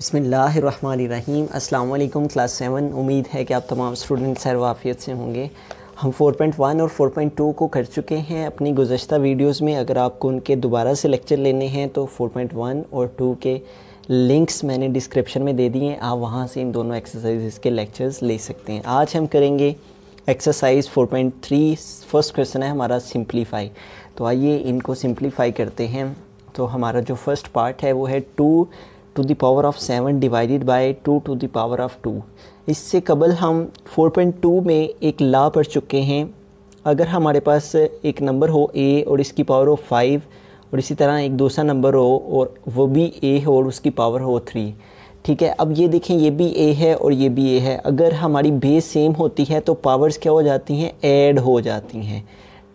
बिस्मिल्लाहिर्रहमानिर्रहीम। अस्सलाम वालेकुम क्लास 7। उम्मीद है कि आप तमाम स्टूडेंट खैर वाफ़ियत से होंगे। हम 4.1 और 4.2 को कर चुके हैं अपनी गुज़श्ता वीडियोस में। अगर आपको उनके दोबारा से लेक्चर लेने हैं तो 4.1 और 2 के लिंक्स मैंने डिस्क्रिप्शन में दे दिए हैं, आप वहाँ से इन दोनों एक्सरसाइज के लेक्चर्स ले सकते हैं। आज हम करेंगे एक्सरसाइज 4.3। फर्स्ट क्वेश्चन है हमारा सिंप्लीफाई। तो आइए इनको सिंप्लीफाई करते हैं। तो हमारा जो फर्स्ट पार्ट है वो है 2 to the power of 7 divided by 2 to the power of 2। इससे कबल हम 4.2 में एक लॉ पढ़ चुके हैं। अगर हमारे पास एक नंबर हो a और इसकी पावर हो 5 और इसी तरह एक दूसरा नंबर हो और वो भी a हो और उसकी पावर हो 3, ठीक है। अब ये देखें, ये भी a है और ये भी a है। अगर हमारी बेस सेम होती है तो पावर्स क्या हो जाती हैं, ऐड हो जाती हैं,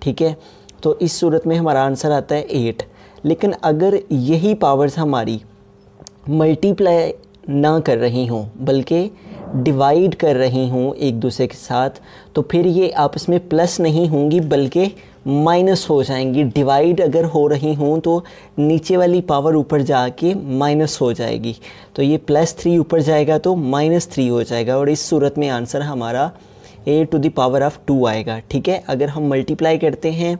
ठीक है। तो इस सूरत में हमारा आंसर आता है 8। लेकिन अगर यही पावर्स हमारी मल्टीप्लाई ना कर रही हों बल्कि डिवाइड कर रही हों एक दूसरे के साथ, तो फिर ये आपस में प्लस नहीं होंगी बल्कि माइनस हो जाएंगी। डिवाइड अगर हो रही हों तो नीचे वाली पावर ऊपर जाके माइनस हो जाएगी, तो ये +3 ऊपर जाएगा तो -3 हो जाएगा और इस सूरत में आंसर हमारा a to the power of 2 आएगा, ठीक है। अगर हम मल्टीप्लाई करते हैं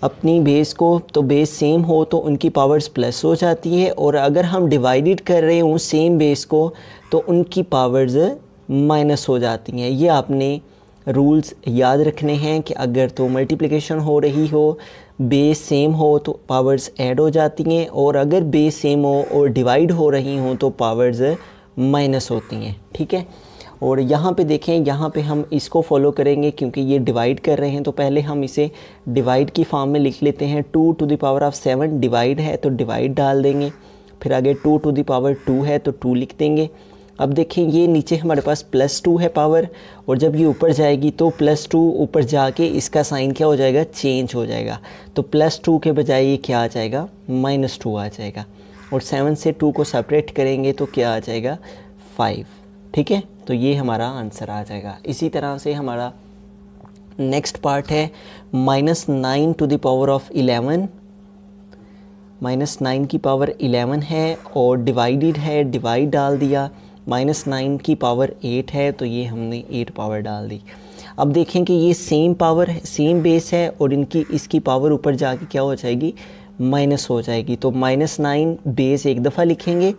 अपनी बेस को तो बेस सेम हो तो उनकी पावर्स प्लस हो जाती है, और अगर हम डिवाइडेड कर रहे हों सेम बेस को तो उनकी पावर्स माइनस हो जाती हैं। ये आपने रूल्स याद रखने हैं कि अगर तो मल्टीप्लिकेशन हो रही हो, बेस सेम हो तो पावर्स ऐड हो जाती हैं, और अगर बेस सेम हो और डिवाइड हो रही हों तो पावर्स माइनस होती हैं, ठीक है। और यहाँ पे देखें, यहाँ पे हम इसको फॉलो करेंगे क्योंकि ये डिवाइड कर रहे हैं, तो पहले हम इसे डिवाइड की फॉर्म में लिख लेते हैं। 2 to the power of 7 divide है तो डिवाइड डाल देंगे, फिर आगे 2 टू द पावर 2 है तो 2 लिख देंगे। अब देखें, ये नीचे हमारे पास +2 है पावर, और जब ये ऊपर जाएगी तो +2 ऊपर जाके इसका साइन क्या हो जाएगा, चेंज हो जाएगा। तो +2 के बजाय ये क्या आ जाएगा, -2 आ जाएगा। और 7 से 2 को सेपरेट करेंगे तो क्या आ जाएगा, 5, ठीक है। तो ये हमारा आंसर आ जाएगा। इसी तरह से हमारा नेक्स्ट पार्ट है -9 टू द पावर ऑफ 11। -9 की पावर 11 है और डिवाइडेड है, डिवाइड डाल दिया। -9 की पावर 8 है तो ये हमने 8 पावर डाल दी। अब देखें कि ये सेम पावर है, सेम बेस है, और इनकी इसकी पावर ऊपर जाके क्या हो जाएगी, माइनस हो जाएगी। तो -9 बेस एक दफ़ा लिखेंगे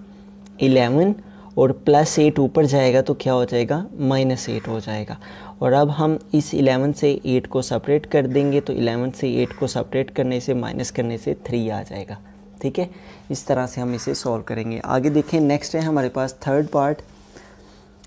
11 और +8 ऊपर जाएगा तो क्या हो जाएगा, -8 हो जाएगा। और अब हम इस 11 से 8 को सेपरेट कर देंगे तो 11 से 8 को सेपरेट करने से माइनस करने से 3 आ जाएगा, ठीक है। इस तरह से हम इसे सॉल्व करेंगे। आगे देखें, नेक्स्ट है हमारे पास थर्ड पार्ट।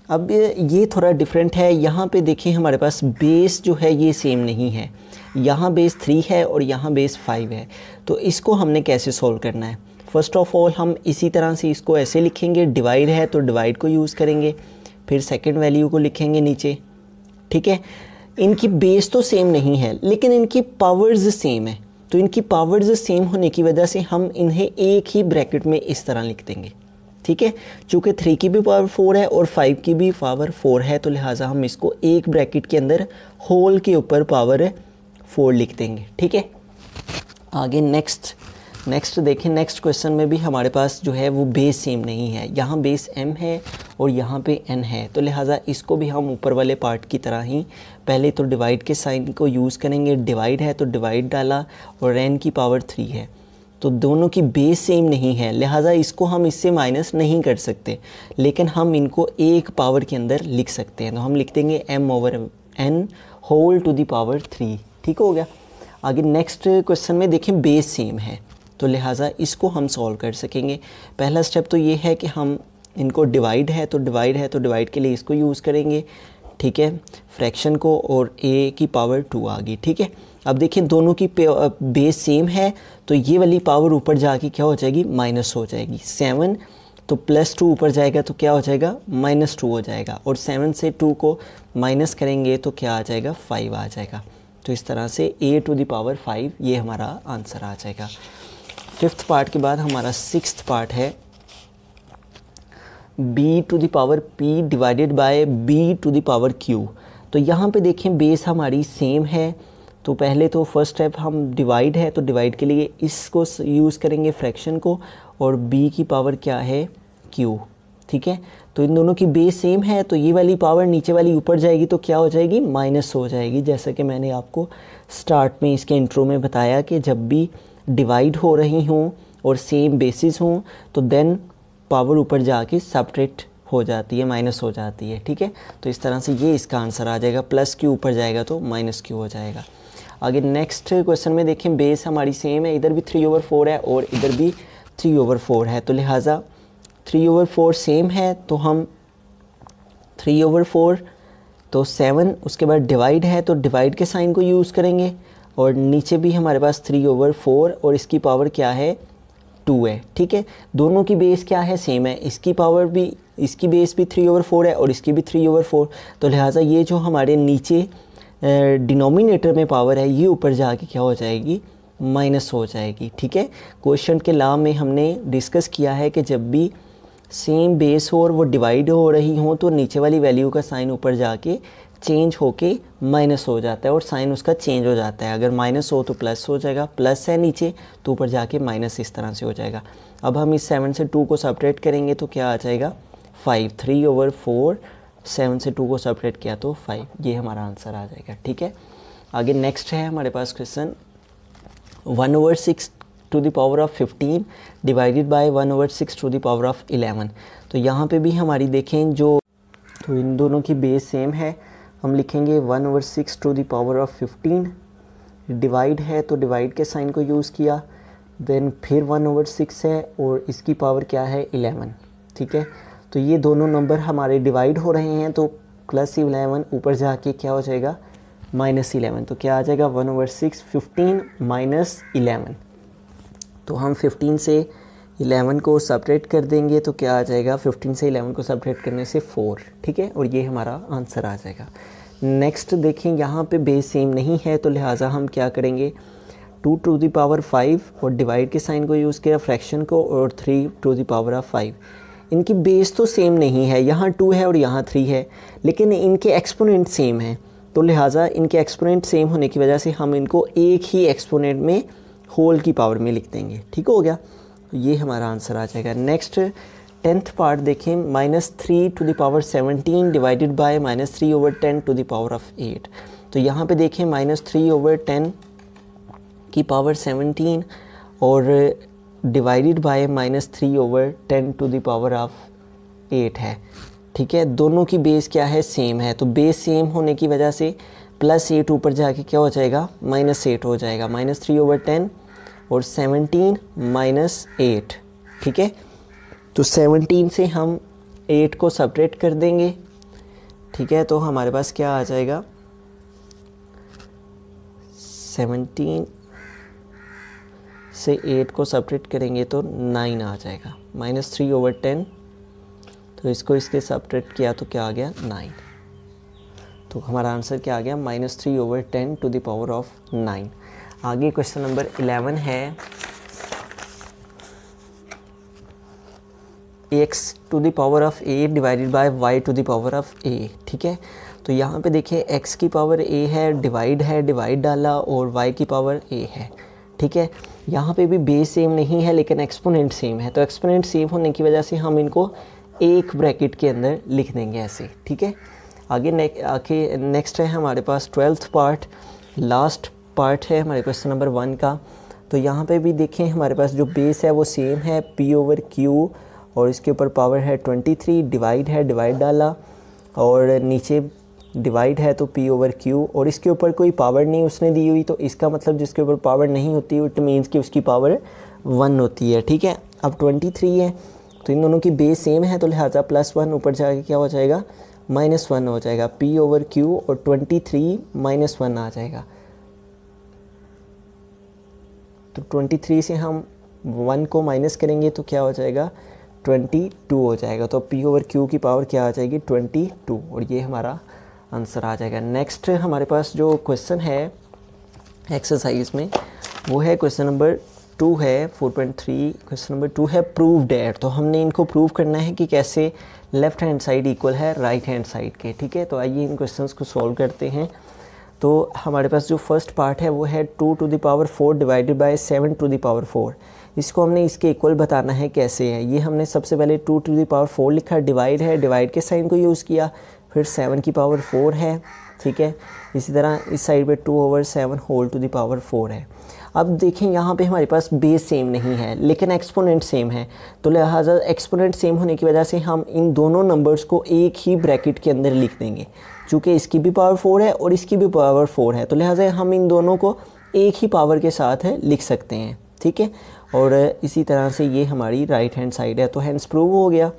अब ये थोड़ा डिफरेंट है। यहाँ पे देखें, हमारे पास बेस जो है ये सेम नहीं है। यहाँ बेस 3 है और यहाँ बेस 5 है। तो इसको हमने कैसे सॉल्व करना है, फ़र्स्ट ऑफ़ ऑल हम इसी तरह से इसको ऐसे लिखेंगे। डिवाइड है तो डिवाइड को यूज़ करेंगे, फिर सेकंड वैल्यू को लिखेंगे नीचे, ठीक है। इनकी बेस तो सेम नहीं है लेकिन इनकी पावर्स सेम है, तो इनकी पावर्स सेम होने की वजह से हम इन्हें एक ही ब्रैकेट में इस तरह लिख देंगे, ठीक है। चूँकि 3 की भी पावर 4 है और 5 की भी पावर 4 है तो लिहाजा हम इसको एक ब्रैकेट के अंदर होल के ऊपर पावर 4 लिख देंगे, ठीक है। आगे नेक्स्ट देखें, नेक्स्ट क्वेश्चन में भी हमारे पास जो है वो बेस सेम नहीं है। यहाँ बेस m है और यहाँ पे n है, तो लिहाजा इसको भी हम ऊपर वाले पार्ट की तरह ही पहले तो डिवाइड के साइन को यूज़ करेंगे। डिवाइड है तो डिवाइड डाला और n की पावर 3 है, तो दोनों की बेस सेम नहीं है, लिहाजा इसको हम इससे माइनस नहीं कर सकते, लेकिन हम इनको एक पावर के अंदर लिख सकते हैं। तो हम लिख देंगे m/n whole to the power 3, ठीक हो गया। आगे नेक्स्ट क्वेश्चन में देखें, बेस सेम है तो लिहाजा इसको हम सॉल्व कर सकेंगे। पहला स्टेप तो ये है कि हम इनको डिवाइड है तो डिवाइड के लिए इसको यूज़ करेंगे, ठीक है, फ्रैक्शन को, और a की पावर 2 आ गई, ठीक है। अब देखिए, दोनों की बेस सेम है तो ये वाली पावर ऊपर जाके क्या हो जाएगी, माइनस हो जाएगी। 7 तो +2 ऊपर जाएगा तो क्या हो जाएगा, -2 हो जाएगा, और 7 से 2 को माइनस करेंगे तो क्या आ जाएगा, 5 आ जाएगा। तो इस तरह से a टू द पावर 5 ये हमारा आंसर आ जाएगा। फिफ्थ पार्ट के बाद हमारा सिक्स्थ पार्ट है b to the power p divided by b to the power q। तो यहाँ पे देखें, बेस हमारी सेम है, तो पहले तो फर्स्ट स्टेप हम डिवाइड है तो डिवाइड के लिए इसको यूज़ करेंगे फ्रैक्शन को, और b की पावर क्या है, क्यू, ठीक है। तो इन दोनों की बेस सेम है, तो ये वाली पावर नीचे वाली ऊपर जाएगी तो क्या हो जाएगी, माइनस हो जाएगी। जैसा कि मैंने आपको स्टार्ट में इसके इंट्रो में बताया कि जब भी डिवाइड हो रही हों और सेम बेसिस हों तो देन पावर ऊपर जाके सब्ट्रैक्ट हो जाती है, माइनस हो जाती है, ठीक है। तो इस तरह से ये इसका आंसर आ जाएगा, प्लस क्यू ऊपर जाएगा तो माइनस क्यू हो जाएगा। आगे नेक्स्ट क्वेश्चन में देखें, बेस हमारी सेम है, इधर भी 3/4 है और इधर भी 3/4 है, तो लिहाजा 3/4 सेम है तो हम 3/4 तो 7, उसके बाद डिवाइड है तो डिवाइड के साइन को यूज़ करेंगे, और नीचे भी हमारे पास 3/4 और इसकी पावर क्या है 2 है, ठीक है। दोनों की बेस क्या है, सेम है, इसकी पावर भी, इसकी बेस भी 3/4 है और इसकी भी 3/4, तो लिहाजा ये जो हमारे नीचे डिनोमिनेटर में पावर है ये ऊपर जाके क्या हो जाएगी, माइनस हो जाएगी, ठीक है। क्वेश्चन के लॉ में हमने डिस्कस किया है कि जब भी सेम बेस हो और वो डिवाइड हो रही हो तो नीचे वाली वैल्यू का साइन ऊपर जाके चेंज होके माइनस हो जाता है और साइन उसका चेंज हो जाता है। अगर माइनस हो तो प्लस हो जाएगा, प्लस है नीचे तो ऊपर जाके माइनस इस तरह से हो जाएगा। अब हम इस 7 से 2 को सब्ट्रैक्ट करेंगे तो क्या आ जाएगा 5, 3/4, 7 से 2 को सब्ट्रैक्ट किया तो 5, ये हमारा आंसर आ जाएगा, ठीक है। आगे नेक्स्ट है हमारे पास question 1/6 to the power of 15 divided by 1/6 to the power of 11। तो यहाँ पे भी हमारी देखें जो, तो इन दोनों की बेस सेम है, हम लिखेंगे 1/6 to the power of 15, divide है तो डिवाइड के साइन को यूज़ किया, देन फिर 1/6 है और इसकी पावर क्या है 11, ठीक है। तो ये दोनों नंबर हमारे डिवाइड हो रहे हैं तो +11 ऊपर जाके क्या हो जाएगा -11, तो क्या आ जाएगा 1/6 15 -11। तो हम 15 से 11 को सब्ट्रैक्ट कर देंगे तो क्या आ जाएगा, 15 से 11 को सब्ट्रैक्ट करने से 4, ठीक है, और ये हमारा आंसर आ जाएगा। नेक्स्ट देखें, यहाँ पे बेस सेम नहीं है तो लिहाजा हम क्या करेंगे 2 टू द पावर 5 और डिवाइड के साइन को यूज़ किया फ्रैक्शन को, और 3 टू द पावर ऑफ 5। इनकी बेस तो सेम नहीं है, यहाँ 2 है और यहाँ 3 है, लेकिन इनके एक्सपोनेंट सेम हैं, तो लिहाजा इनके एक्सपोनेंट सेम होने की वजह से हम इनको एक ही एक्सपोनेंट में होल की पावर में लिख देंगे, ठीक हो गया। तो ये हमारा आंसर आ जाएगा। नेक्स्ट 10th पार्ट देखें, -3 to the power 17 divided by -3/10 to the power of 8। तो यहाँ पे देखें -3/10 की पावर 17 और divided by -3/10 to the power of 8 है, ठीक है। दोनों की बेस क्या है, सेम है, तो बेस सेम होने की वजह से +8 ऊपर जाके क्या हो जाएगा -8 हो जाएगा, -3/10 और 17 -8, ठीक है। तो 17 से हम 8 को सब्ट्रैक्ट कर देंगे, ठीक है, तो हमारे पास क्या आ जाएगा 17 से 8 को सब्ट्रैक्ट करेंगे तो 9 आ जाएगा, -3/10, तो इसको इसके सब्ट्रैक्ट किया तो क्या आ गया 9। तो हमारा आंसर क्या आ गया -3/10 टू द पावर ऑफ 9। आगे क्वेश्चन नंबर 11 है x to the power of a divided by y to the power of a, ठीक है। तो यहाँ पे देखिए x की पावर a है, डिवाइड डाला और y की पावर a है, ठीक है। यहाँ पे भी बेस सेम नहीं है लेकिन एक्सपोनेंट सेम है, तो एक्सपोनेंट सेम होने की वजह से हम इनको एक ब्रैकेट के अंदर लिख देंगे ऐसे, ठीक है। आगे नेक्स्ट है हमारे पास 12th पार्ट, लास्ट पार्ट है हमारे क्वेश्चन नंबर 1 का। तो यहाँ पे भी देखें हमारे पास जो बेस है वो सेम है, P/Q, और इसके ऊपर पावर है 23, डिवाइड डाला और नीचे डिवाइड है तो P/Q, और इसके ऊपर कोई पावर नहीं उसने दी हुई, तो इसका मतलब जिसके ऊपर पावर नहीं होती इट मीन्स कि उसकी पावर 1 होती है, ठीक है। अब 23 है तो इन दोनों की बेस सेम है तो लिहाजा +1 ऊपर जाके क्या हो जाएगा -1 हो जाएगा, P/Q और 23 -1 आ जाएगा। तो 23 से हम 1 को माइनस करेंगे तो क्या हो जाएगा 22 हो जाएगा, तो P/Q की पावर क्या आ जाएगी 22, और ये हमारा आंसर आ जाएगा। नेक्स्ट हमारे पास जो क्वेश्चन है एक्सरसाइज में वो है क्वेश्चन नंबर 2 है 4.3, क्वेश्चन नंबर 2 है प्रूव डैट। तो हमने इनको प्रूव करना है कि कैसे लेफ़्ट हैंड साइड इक्वल है राइट हैंड साइड के, ठीक है। तो आइए इन क्वेश्चंस को सॉल्व करते हैं। तो हमारे पास जो फर्स्ट पार्ट है वो है 2 to the power 4 divided by 7 to the power 4। इसको हमने इसके इक्वल बताना है कैसे है। ये हमने सबसे पहले 2 टू द पावर 4 लिखा, डिवाइड है, डिवाइड के साइन को यूज़ किया, फिर 7 की पावर 4 है, ठीक है। इसी तरह इस साइड पे 2/7 होल टू द पावर 4 है। अब देखें यहाँ पे हमारे पास बेस सेम नहीं है लेकिन एक्सपोनेंट सेम है, तो लिहाजा एक्सपोनेंट सेम होने की वजह से हम इन दोनों नंबर्स को एक ही ब्रैकेट के अंदर लिख देंगे। चूँकि इसकी भी पावर 4 है और इसकी भी पावर 4 है, तो लिहाजा हम इन दोनों को एक ही पावर के साथ लिख सकते हैं, ठीक है। और इसी तरह से ये हमारी राइट हैंड साइड है, तो हैंड्स प्रूव हो गया,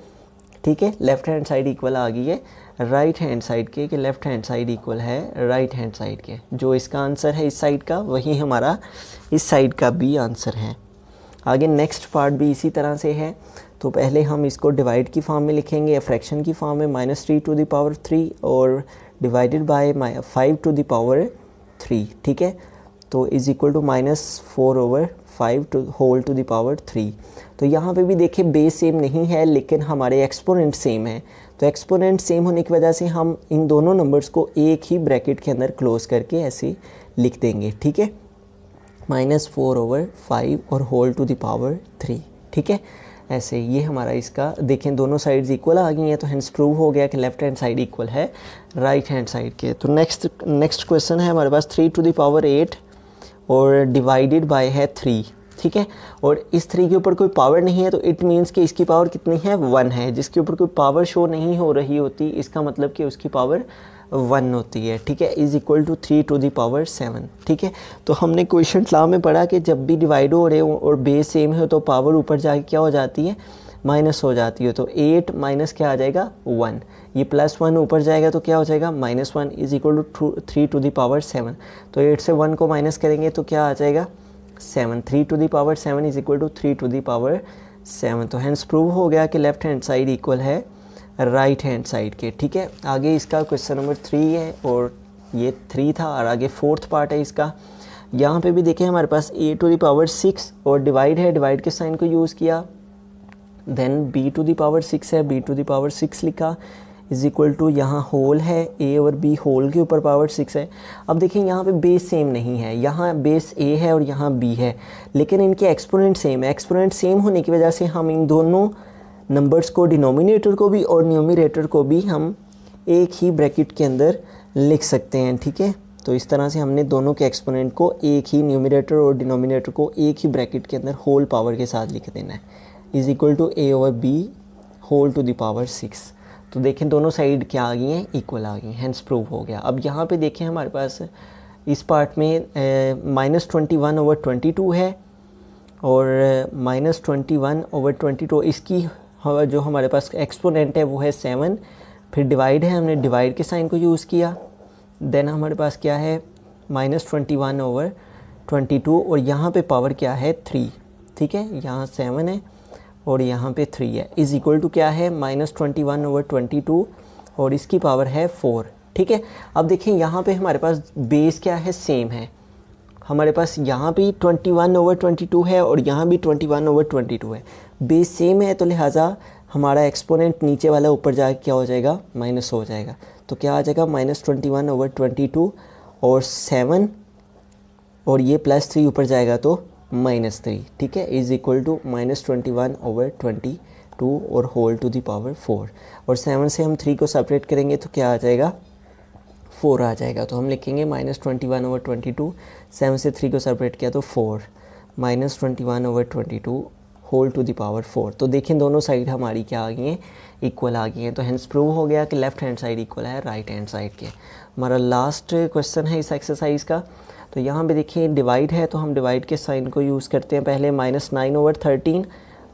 ठीक है। लेफ़्ट हैंड साइड इक्वल आ गई है राइट हैंड साइड के, कि लेफ़्ट हैंड साइड इक्वल है राइट हैंड साइड के। जो इसका आंसर है इस साइड का, वही हमारा इस साइड का भी आंसर है। आगे नेक्स्ट पार्ट भी इसी तरह से है। तो पहले हम इसको डिवाइड की फॉर्म में लिखेंगे या फ्रैक्शन की फॉर्म में, -3 टू द पावर 3 और divided by 5 to the power 3, ठीक है। तो is equal to -4/5 to whole to the power 3। तो यहाँ पे भी देखिए बेस सेम नहीं है लेकिन हमारे एक्सपोनेंट सेम है, तो एक्सपोनेंट सेम होने की वजह से हम इन दोनों नंबर्स को एक ही ब्रैकेट के अंदर क्लोज करके ऐसे लिख देंगे, ठीक है। -4/5 और होल टू द पावर 3, ठीक है। ऐसे ये हमारा इसका देखें दोनों साइड्स इक्वल आ गई हैं, तो हेंस प्रूव हो गया कि लेफ़्ट हैंड साइड इक्वल है राइट हैंड साइड के। तो नेक्स्ट क्वेश्चन है हमारे पास 3 टू द पावर 8 और डिवाइडेड बाय है 3, ठीक है। और इस 3 के ऊपर कोई पावर नहीं है, तो इट मीन्स कि इसकी पावर कितनी है 1 है। जिसके ऊपर कोई पावर शो नहीं हो रही होती इसका मतलब कि उसकी पावर 1 होती है, ठीक है। Is equal to 3 to the power 7, ठीक है। तो हमने क्वेश्चन लॉ में पढ़ा कि जब भी डिवाइड हो रहे हो और बेस सेम है तो पावर ऊपर जाके क्या हो जाती है, माइनस हो जाती है। तो 8 माइनस क्या आ जाएगा 1, ये +1 ऊपर जाएगा तो क्या हो जाएगा -1 is equal to 3 to the power 7। तो 8 से 1 को माइनस करेंगे तो क्या आ जाएगा 7, 3 to the power 7 is equal to 3 to the power 7। तो हैंस प्रूव हो गया कि लेफ़्ट हैंड साइड इक्वल है राइट हैंड साइड के, ठीक है। आगे इसका क्वेश्चन नंबर 3 है और ये 3 था और आगे 4th पार्ट है इसका। यहाँ पे भी देखें हमारे पास a टू द पावर 6 और डिवाइड है, डिवाइड के साइन को यूज़ किया, then b to the power 6 है, b टू द पावर 6 लिखा, इज़ इक्वल टू यहाँ होल है a और b, होल के ऊपर पावर 6 है। अब देखिए यहाँ पे बेस सेम नहीं है, यहाँ बेस a है और यहाँ b है, लेकिन इनके एक्सपोनेंट सेम है। एक्सपोनेंट सेम होने की वजह से हम इन दोनों नंबर्स को, डिनोमिनेटर को भी और न्यूमरेटर को भी हम एक ही ब्रैकेट के अंदर लिख सकते हैं, ठीक है। तो इस तरह से हमने दोनों के एक्सपोनेंट को एक ही, न्यूमरेटर और डिनोमिनेटर को एक ही ब्रैकेट के अंदर होल पावर के साथ लिख देना है, is equal to a/b whole to the power 6। तो देखें दोनों साइड क्या आ गई हैं, इक्वल आ गई, हैंस प्रूव हो गया। अब यहाँ पे देखें हमारे पास इस पार्ट में -21/22 है और -21/22, इसकी जो हमारे पास एक्सपोनेंट है वो है 7। फिर डिवाइड है, हमने डिवाइड के साइन को यूज़ किया, देन हमारे पास क्या है -21/22 और यहाँ पे पावर क्या है 3, ठीक है। यहाँ 7 है और यहाँ पे 3 है, इज़ इक्वल टू क्या है -21/22 और इसकी पावर है 4, ठीक है। अब देखिए यहाँ पे हमारे पास बेस क्या है, सेम है। हमारे पास यहाँ भी 21/22 है और यहाँ भी 21/22 है, बेस सेम है, तो लिहाजा हमारा एक्सपोनेंट नीचे वाला ऊपर जाके क्या हो जाएगा, माइनस हो जाएगा। तो क्या आ जाएगा -21/22 और 7 और ये +3 ऊपर जाएगा तो -3, ठीक है, इज़ इक्वल टू -21/22 और होल टू द पावर 4। और 7 से हम 3 को सेपरेट करेंगे तो क्या आ जाएगा 4 आ जाएगा। तो हम लिखेंगे -21/22, 7 से 3 को सेपरेट किया तो 4, -21/22 होल टू द पावर 4। तो देखें दोनों साइड हमारी क्या आ गई हैं, इक्वल आ गई हैं। तो हेंस प्रूव हो गया कि लेफ़्ट हैंड साइड इक्वल है राइट हैंड साइड के। हमारा लास्ट क्वेश्चन है इस एक्सरसाइज का। तो यहाँ पे देखिए डिवाइड है, तो हम डिवाइड के साइन को यूज़ करते हैं पहले, -9/13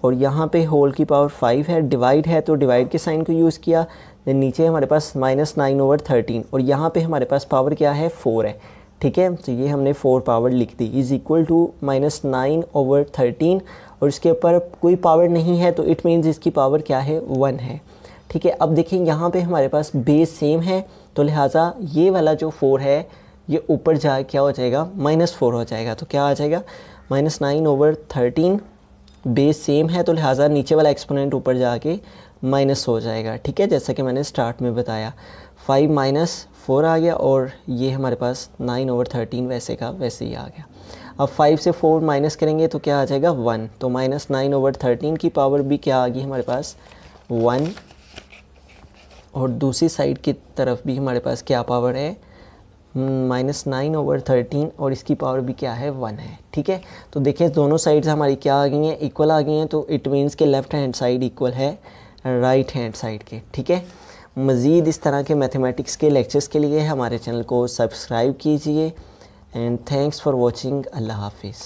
और यहाँ पे होल की पावर 5 है। डिवाइड है तो डिवाइड के साइन को यूज़ किया, देन नीचे हमारे पास -9/13 और यहाँ पे हमारे पास पावर क्या है 4 है, ठीक है। तो ये हमने 4 पावर लिख दी, इज़ इक्वल टू -9/13 और इसके ऊपर कोई पावर नहीं है तो इट मीन्स इसकी पावर क्या है 1 है, ठीक है। अब देखिए यहाँ पे हमारे पास बेस सेम है तो लिहाजा ये वाला जो 4 है ये ऊपर जा क्या हो जाएगा -4 हो जाएगा। तो क्या आ जाएगा -9/13, बेस सेम है तो लिहाजा नीचे वाला एक्सपोनेंट ऊपर जाके माइनस हो जाएगा, ठीक है, जैसा कि मैंने स्टार्ट में बताया। 5 - 4 आ गया और ये हमारे पास 9/13 वैसे का वैसे ही आ गया। अब 5 से 4 माइनस करेंगे तो क्या आ जाएगा 1, तो -9/13 की पावर भी क्या आ गई हमारे पास 1, और दूसरी साइड की तरफ भी हमारे पास क्या पावर है -9/13 और इसकी पावर भी क्या है 1 है। ठीक है, तो देखें दोनों साइड्स हमारी क्या आ गई हैं, इक्वल आ गई हैं, तो इट मीन्स के लेफ़्ट हैंड साइड इक्वल है राइट हैंड साइड के। ठीक है, मज़ीद इस तरह के मैथमेटिक्स के लेक्चर्स के लिए हमारे चैनल को सब्सक्राइब कीजिए एंड थैंक्स फॉर वॉचिंग। अल्लाह हाफिज़।